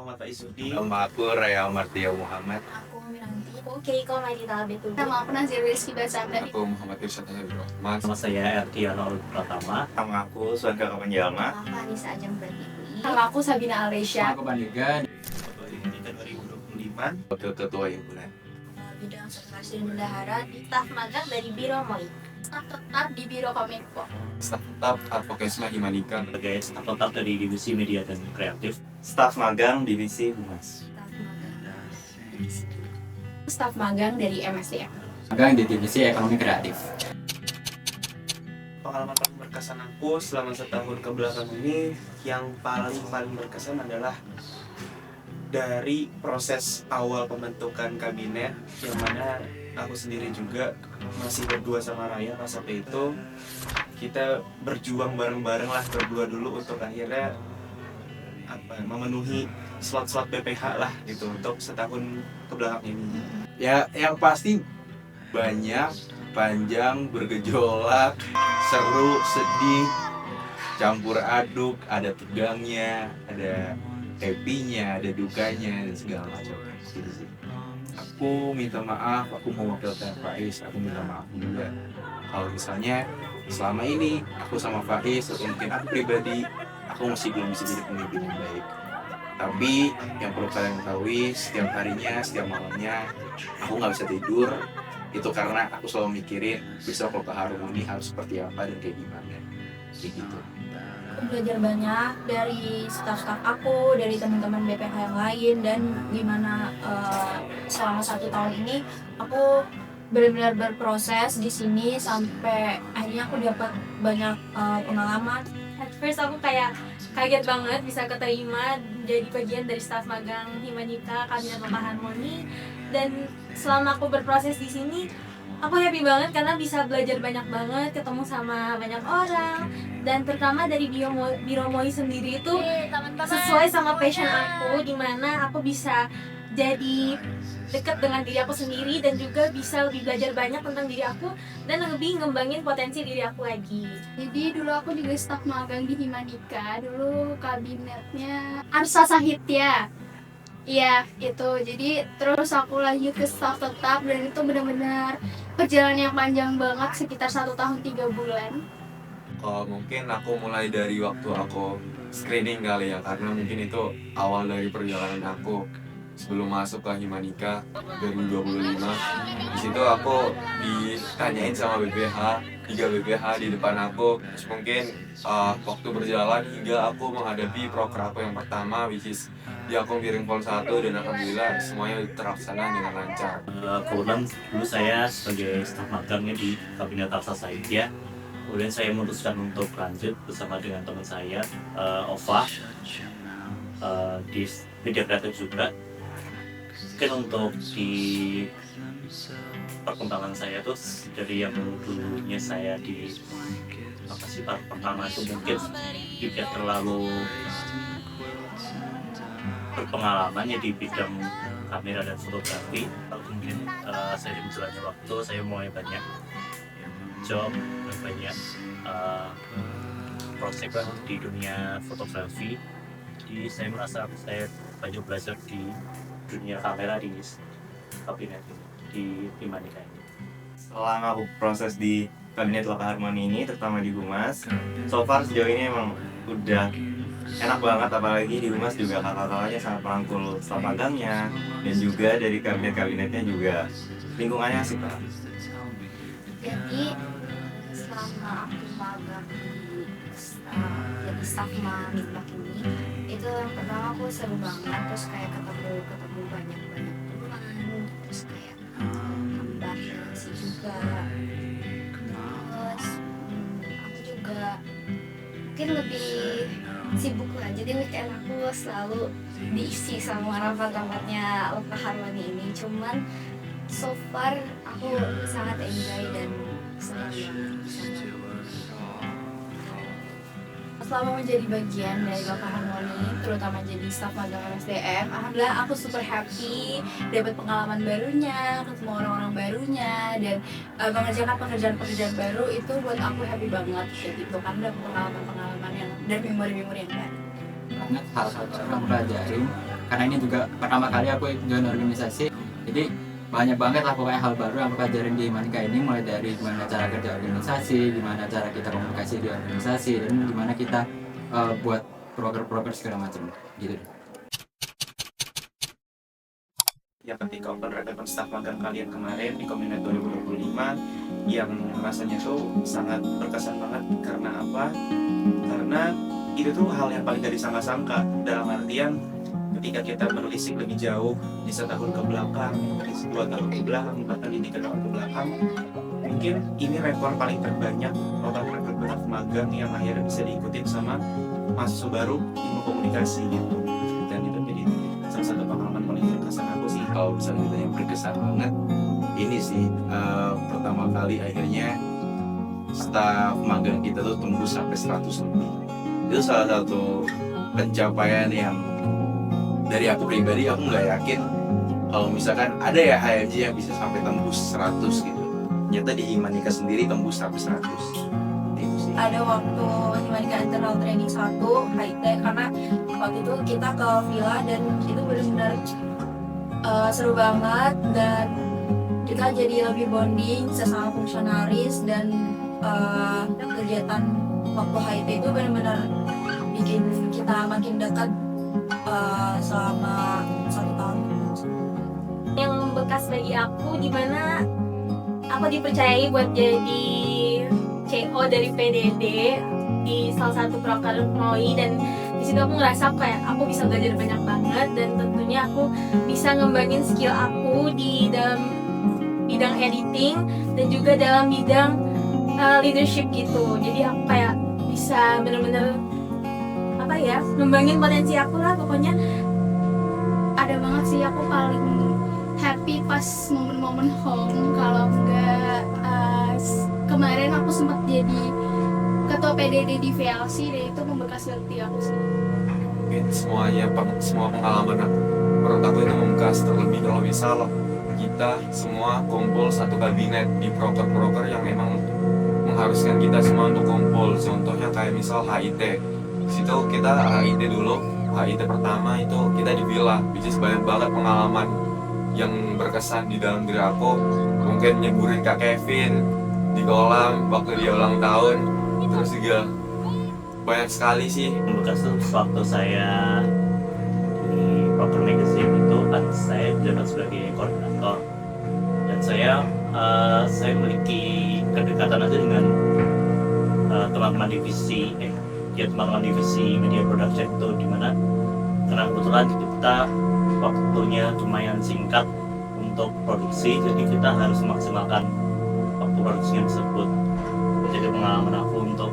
Muhammad Faizudi. Nama aku Raya Martia Muhammad. Aku Miranti. Aku Keiko Maidita Betul. Nama aku Nazir Rizky Basanda. Aku Muhammad Irsyad Rahman. Nama saya Ertiano Pratama. Nama aku Suan Kakak Penjalma. Nama aku Anissa Ajeng Pratibui. Nama aku Sabina Alesya. Aku Bandiga. Ketua 2025. Wakil Ketua Himpunan. Bidang Sekretaris dan Bendahara di staf magang dari Biro MOI. Staf tetap di Biro Kominfo. Staf tetap Advokesma Himanika. Sebagai staf tetap dari Divisi Media dan Kreatif. Staf magang Divisi Humas. Staf magang dari MSDM. Magang di Divisi Ekonomi Kreatif. Pengalaman paling berkesan aku selama setahun ke belakang ini, yang paling berkesan adalah dari proses awal pembentukan kabinet, yang mana aku sendiri juga masih berdua sama Raya pas waktu itu. Kita berjuang bareng-bareng lah berdua dulu untuk akhirnya memenuhi slot-slot BPH lah gitu untuk setahun ke belakang ini. Ya, yang pasti banyak, panjang, bergejolak, seru, sedih, campur aduk, ada tegangnya, ada happy-nya, ada dukanya, dan segala macam. Gitu sih. Aku minta maaf, aku mewakilkan Faiz, aku minta maaf juga. Kalau misalnya selama ini aku sama Faiz, atau mungkin aku pribadi, aku masih belum bisa jadi pemimpin yang baik. Tapi yang perlu kalian ketahui, setiap harinya, setiap malamnya, aku nggak bisa tidur. Itu karena aku selalu mikirin besok kalau ke Harmoni harus seperti apa dan kayak gimana. Kayak gitu. Aku belajar banyak dari staf-staf aku, dari teman-teman BPH yang lain, dan gimana selama 1 tahun ini aku benar-benar berproses di sini sampai akhirnya aku dapat banyak pengalaman. At first aku kayak kaget banget bisa keterima jadi bagian dari staf magang Himanika Kabinet Loka Harmoni, dan selama aku berproses di sini aku happy banget karena bisa belajar banyak banget, ketemu sama banyak orang, dan terutama dari Biro MOI sendiri itu sesuai sama passion aku, dimana aku bisa jadi dekat dengan diri aku sendiri dan juga bisa lebih belajar banyak tentang diri aku dan lebih ngembangin potensi diri aku lagi. Jadi dulu aku juga staf magang di Himanika. Dulu kabinetnya Arsa Sahitya. Iya, itu. Jadi terus aku lanjut ke staf tetap, dan itu benar-benar perjalanan yang panjang banget, sekitar 1 tahun 3 bulan. Kalau mungkin aku mulai dari waktu aku screening kali ya, karena mungkin itu awal dari perjalanan aku sebelum masuk ke Himanika 2025. Di situ aku ditanyain sama BPH, 3 BPH di depan aku. Terus mungkin waktu berjalan hingga aku menghadapi proker aku yang pertama, which is di aku miring pol 1, dan alhamdulillah semuanya terlaksana dengan lancar. Kebetulan dulu saya sebagai staf magangnya di Kabinet Arsa Sahitya. Kemudian saya memutuskan untuk lanjut bersama dengan teman saya, Ova, di media kreatif juga. Mungkin untuk di perkembangan saya tuh dari yang dulunya saya di part pertama itu mungkin tidak terlalu berpengalaman ya di bidang kamera dan fotografi. Mungkin saya berjalannya waktu saya mulai banyak job dan banyak proyek di dunia fotografi. Jadi saya merasa saya banyak belajar di dunia kamera di kabinet ini, di Himanika ini. Selama aku proses di Kabinet Loka Harmoni ini, terutama di Humas, so far sejauh ini emang udah enak banget, apalagi di Humas juga kakak-kakaknya sangat merangkul staf magangnya, dan juga dari kabinet-kabinetnya juga lingkungannya asik banget. Jadi selama aku magang di jadi staf magang ini, itu yang pertama aku seru banget, terus kayak ketemu banyak teman, terus kayak tambah relasi juga. Terus aku juga mungkin lebih sibuk lah, jadi weekend aku selalu diisi sama rapat-rapatnya Loka Harmoni ini. Cuman so far aku sangat enjoy dan senang banget bisa selama menjadi bagian dari Loka Harmoni, terutama jadi staf magang MSDM. Alhamdulillah aku super happy, dapat pengalaman barunya, ketemu orang-orang barunya, dan mengerjakan pekerjaan-pekerjaan baru. Itu buat aku happy banget kayak gitu, karena dapat pengalaman-pengalaman yang dan memori-memori yang baru. Banget hal-hal yang aku pelajarin, karena ini juga pertama kali aku join organisasi. Jadi banyak banget lah pokoknya hal baru yang aku pelajarin di Himanika ini, mulai dari gimana cara kerja organisasi, gimana cara kita komunikasi di organisasi, dan gimana kita buat proker-proker segala macam gitu. Ya ketika open recruitment staff magang kalian kemarin di Kominet 2025 yang rasanya tuh sangat berkesan banget. Karena apa? Karena itu tuh hal yang paling dari sangka-sangka, dalam artian ketika kita menelisik lebih jauh di setahun ke belakang, di 2 tahun ke belakang, bahkan di 3 tahun ke belakang, mungkin ini rekor paling terbanyak open recruitment magang yang akhirnya bisa diikutin sama mahasiswa baru ilmu komunikasi gitu. Dan itu jadi salah satu pengalaman paling berkesan aku sih. Kalau misalnya ditanya berkesan banget, ini sih pertama kali akhirnya staf magang kita tuh tembus sampai 100 lebih. Itu salah satu pencapaian yang dari aku pribadi aku nggak yakin kalau misalkan ada ya HMJ yang bisa sampai tembus 100 gitu. Ternyata di Himanika sendiri tembus sampai 100. Itu sih. Ada waktu Himanika Internal Training 1 HIT, karena waktu itu kita ke villa dan itu benar-benar seru banget, dan kita jadi lebih bonding sesama fungsionaris, dan kegiatan waktu HIT itu benar-benar bikin kita makin dekat selama 1 tahun. Yang bekas bagi aku dimana aku dipercayai buat jadi CO dari PDD di salah satu proker MOI, dan di situ aku ngerasa kayak aku bisa belajar banyak banget, dan tentunya aku bisa ngembangin skill aku di dalam bidang editing dan juga dalam bidang leadership gitu. Jadi aku kayak bisa bener-bener apa ya, ngembangin potensi aku lah pokoknya. Ada banget sih, aku paling happy pas momen-momen home. Kalau enggak kemarin aku sempat jadi ketua PDD di VLC, dan itu membekas hati aku sih. Mungkin semua pengalaman aku, menurut aku itu membekas. Terlebih kalau misal kita semua kumpul satu kabinet di proker-proker yang emang mengharuskan kita semua untuk kumpul. Contohnya kayak misal HIT, di situ kita HIT dulu, HIT pertama itu kita di villa, which is banyak banget pengalaman yang berkesan di dalam diri aku. Mungkin nyeburin Kak Kevin di kolam waktu dia ulang tahun, terus juga banyak sekali sih. Bekas tuh waktu saya di Proper Magazine itu kan saya jabat sebagai koordinator, dan saya memiliki kedekatan aja dengan teman-teman divisi teman-teman divisi media production itu, dimana karena kebetulan kita waktunya lumayan singkat untuk produksi, jadi kita harus memaksimalkan waktu produksinya tersebut. Jadi pengalaman aku untuk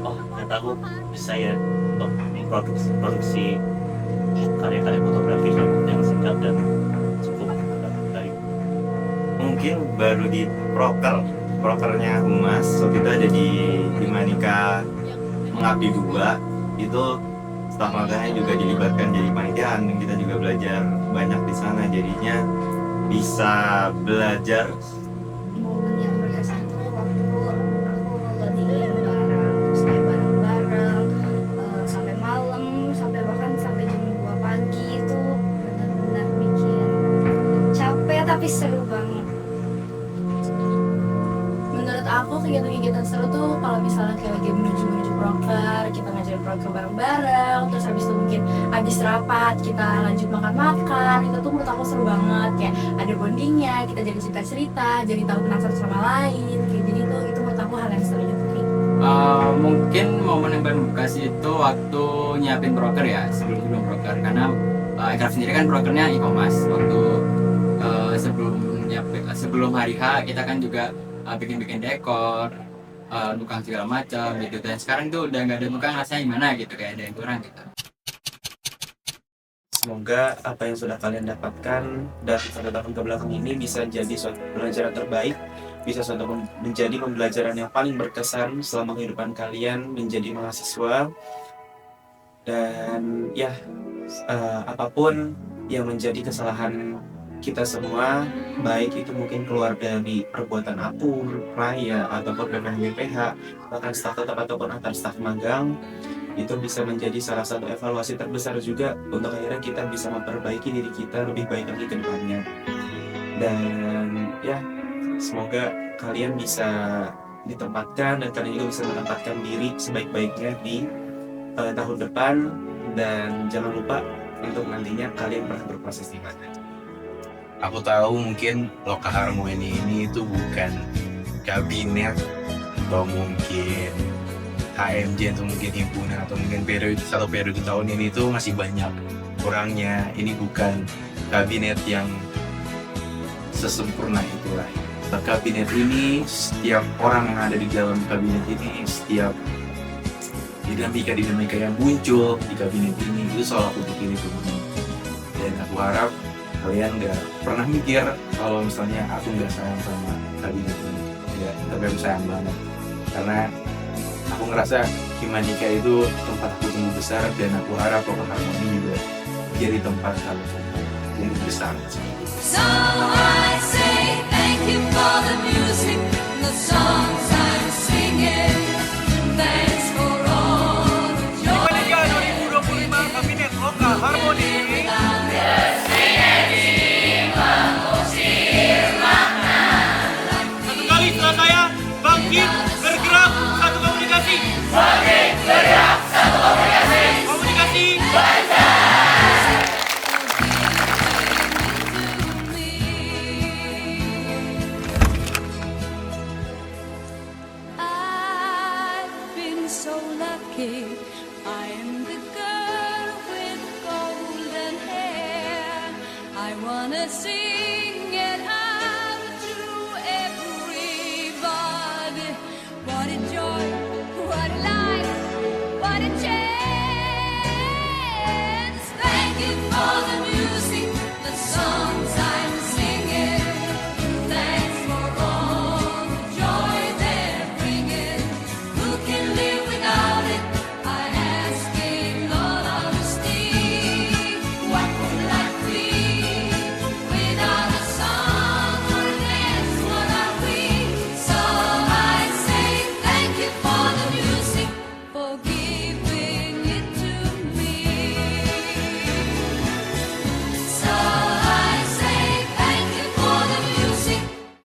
ternyata aku bisa ya untuk memproduksi karya-karya fotografi yang singkat dan cukup baik. Mungkin baru di prokernya Humas waktu itu ada di Himanika Mengabdi 2, itu staf magangnya juga dilibatkan jadi panitiaan, dan kita juga belajar banyak di sana, jadinya bisa belajar. Momen yang berkesan tuh waktu aku latihan bareng, terus kayak bareng-bareng sampai malam, sampai jam 2 pagi. Itu benar-benar bikin capek tapi seru banget. Menurut aku kegiatan-kegiatan seru tuh kalau misalnya kayak lagi menuju proker, kita ngajarin proker bareng-bareng, terus habis itu mungkin habis rapat kita lanjut makan-makan. Itu tuh menurut aku seru banget, kayak ada bondingnya, kita jadi cerita-cerita, jadi tahu kenal satu sama lain kayak. Jadi itu menurut aku hal yang seru juga. Mungkin momen yang paling berkesan itu waktu nyiapin proker ya, sebelum proker, karena Ekraf sendiri kan prokernya e-commerce. Waktu sebelum hari H kita kan juga bikin dekor, tukang segala macam gitu, dan sekarang tuh udah nggak ada tukang, rasanya gimana gitu, kayak ada yang kurang gitu. Semoga apa yang sudah kalian dapatkan dari 1 tahun ke belakang ini bisa jadi suatu pelajaran terbaik, bisa menjadi pembelajaran yang paling berkesan selama kehidupan kalian menjadi mahasiswa. Dan ya, apapun yang menjadi kesalahan kita semua, baik itu mungkin keluar dari perbuatan aku, Raya, ataupun BPH, bahkan staf tetap ataupun antar staf magang, itu bisa menjadi salah satu evaluasi terbesar juga untuk akhirnya kita bisa memperbaiki diri kita lebih baik lagi ke depannya. Dan ya, semoga kalian bisa ditempatkan dan kalian juga bisa menempatkan diri sebaik-baiknya di tahun depan, dan jangan lupa untuk nantinya kalian pernah berproses di mana. Aku tahu mungkin Loka Harmoni ini itu bukan kabinet atau mungkin HMJ atau mungkin himpunan atau mungkin periode tahun ini itu masih banyak kurangnya. Ini bukan kabinet yang sesempurna itulah. Kabinet ini, setiap orang yang ada di dalam kabinet ini, setiap dinamika yang muncul di kabinet ini itu selalu aku pikir itu. Dan aku harap kalian nggak pernah mikir kalau misalnya aku nggak sayang sama kabinet ini. Ya, tapi aku sayang banget karena aku ngerasa Himanika itu tempat aku tumbuh besar, dan aku harap Loka Harmoni juga jadi tempat aku tumbuh besar. So I say thank you for the music, the songs I'm singing. Thanks for all the joy. Himanika 2025 Kabinet Loka Harmoni. Satu kali setelah saya, bangkit, bergerak, satu komunikasi. Bangkit, bergerak, satu komunikasi. Komunikasi. I've been so lucky. I am the girl with golden hair. I wanna see